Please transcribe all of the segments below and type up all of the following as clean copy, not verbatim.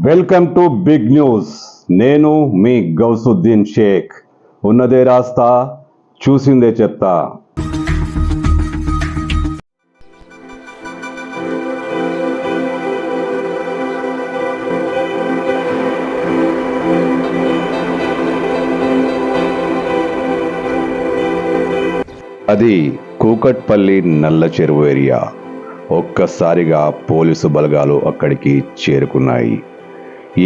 Welcome to big news. నేను మీ గౌసుద్దీన్ షేక్. ఉన్నదే రాస్తా, చూసిందే చెప్తా. అది కూకట్పల్లి నల్ల చెరువు ఏరియా. ఒక్కసారిగా పోలీసు బలగాలు అక్కడికి చేరుకున్నాయి.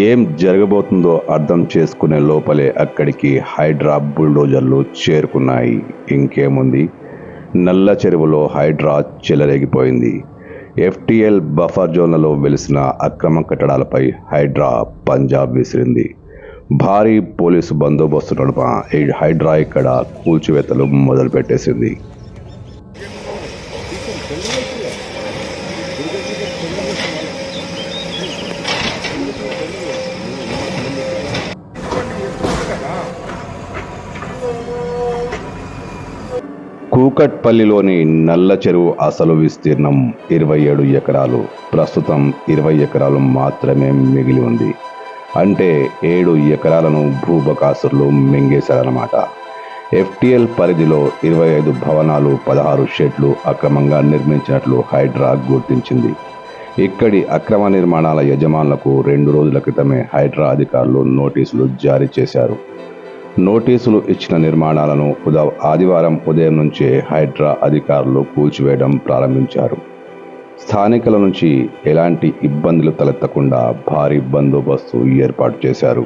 ఏం జరగబోతుందో అర్థం చేసుకునే లోపలే అక్కడికి హైడ్రా బుల్డోజర్లు చేరుకున్నాయి. ఇంకేముంది, నల్ల చెరువులో హైడ్రా చెలరేగిపోయింది. FTL బఫర్ జోన్లలో వెలిసిన అక్రమ కట్టడాలపై హైడ్రా పంజాబ్ విసిరింది. భారీ పోలీసు బందోబస్తు నడుమ ఈ హైడ్రా ఇక్కడ కూల్చివేతలు మొదలుపెట్టేసింది. కూకట్పల్లిలోని నల్ల చెరువు అసలు విస్తీర్ణం 27 ఎకరాలు. ప్రస్తుతం 20 ఎకరాలు మాత్రమే మిగిలి ఉంది. అంటే 7 ఎకరాలను భూబకాసురులు మింగేశారన్నమాట. FTL పరిధిలో 25 భవనాలు, 16 షెడ్లు అక్రమంగా నిర్మించినట్లు హైడ్రా గుర్తించింది. ఇక్కడి అక్రమ నిర్మాణాల యజమానులకు 2 రోజుల క్రితమే హైడ్రా అధికారులు నోటీసులు జారీ చేశారు. నోటీసులు ఇచ్చిన నిర్మాణాలను ఆదివారం ఉదయం నుంచే హైడ్రా అధికారులు కూల్చివేయడం ప్రారంభించారు. స్థానికుల నుంచి ఎలాంటి ఇబ్బందులు తలెత్తకుండా భారీ బందోబస్తు ఏర్పాటు చేశారు.